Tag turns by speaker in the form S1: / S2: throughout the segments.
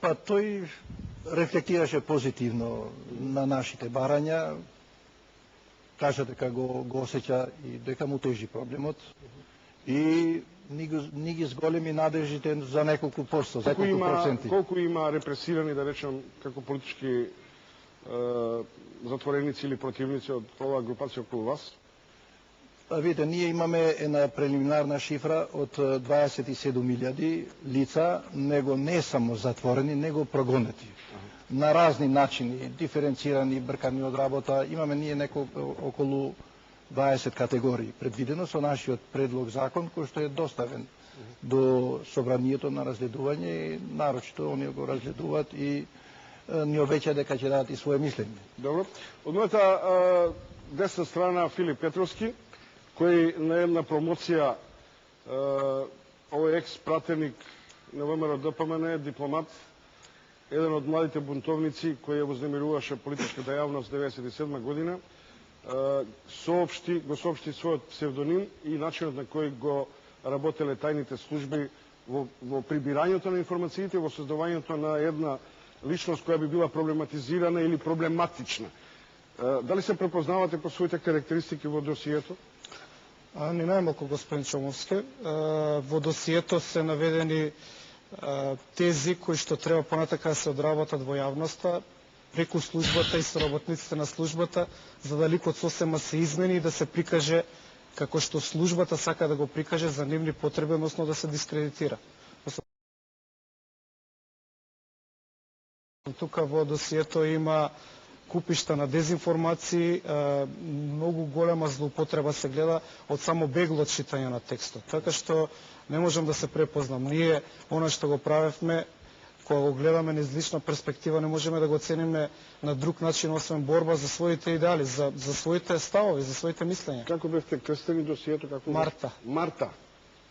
S1: Па тој рефлектираше позитивно на нашите барања, кажа дека го осеќа и дека му тежи проблемот и ни ги зголеми надежите за неколку посто, за неколку проценти.
S2: Колку има репресирани, да речем, како политички затвореници или противници од оваа групација околу вас?
S1: Видите, ние имаме една прелиминарна шифра од 27.000 лица, него не само затворени, него прогонети. На разни начини, диференцирани, бркани од работа. Имаме ние околу 20 категории предвидено со нашиот предлог закон, кој што е доставен до собранието на разгледување и нарочито оние го разгледуваат и ни обеќа дека ќе дадат и свое мислење.
S2: Добро. Од мојата десна страна Филип Петровски, кој на една промоција, овој екс-пратеник на ВМРО ДПМН, дипломат, еден од младите бунтовници кој ја вознемируваше политичката јавност 1997 година, го соопшти својот псевдоним и начинот на кој го работеле тајните служби во прибирањето на информациите, во создавањето на една личност која би била проблематизирана или проблематична. Дали се препознавате по своите карактеристики во досието?
S3: Ни најмалку, господин Чомовски. Во досието се наведени тези кои што треба понатака да се одработат во јавноста, преку службата и соработниците на службата, за да ликот сосема се измени и да се прикаже како што службата сака да го прикаже за нивни потреби, односно да се дискредитира. Тука во досието има купишта на дезинформации, многу голема злоупотреба се гледа од само бегло читање на текстот. Така што не можам да се препознам. Ние, она што го правевме, кога го гледаме низ лична перспектива, не можеме да го оцениме на друг начин, освен борба за своите идеали, за своите ставови, за своите мислења.
S2: Како бевте крстени досието?
S3: Марта.
S2: Марта.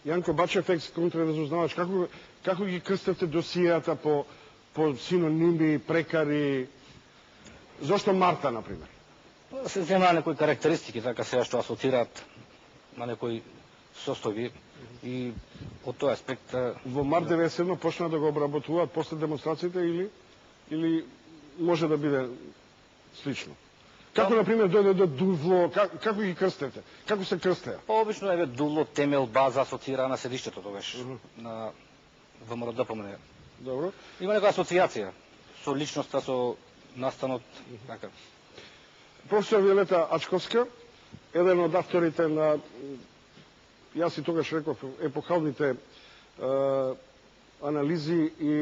S2: Јанко Бачев, екс-контрразузнавач, како ги крстевте досијата по синоними, прекари? Зошто Марта, например?
S4: Се земаа некои карактеристики, така сега што асоцираат на некои состојби и од тој аспект...
S2: Во март 1997 почна да го обработуваат после демонстрациите или може да биде слично? Како, например, дојде до Дувло, како ги крстете? Како се крстеа?
S4: Обично е Дувло, темел, база асоцира на седиштето тогаш, на ВМРО ДПМН.
S2: Добро.
S4: Има некоја асоциација со личноста, со настанот, така.
S2: Професор Виолета Ачковска, еден од авторите на, јас и тогаш реков, епохалните анализи и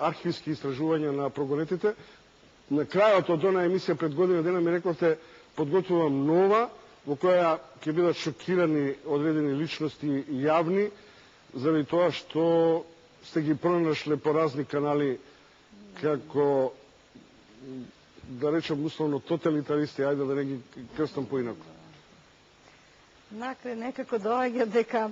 S2: архивски истражувања на прогонетите. На крајот од она емисија пред година дена ми рековте, подготвувам нова, во која ќе бидат шокирани одредени личности јавни, заради тоа што сте ги пронашле по разни канали како, да речем условно, тоталитаристи, ајде да не ги крстам поинаку.
S5: Накрај некако доаѓа дека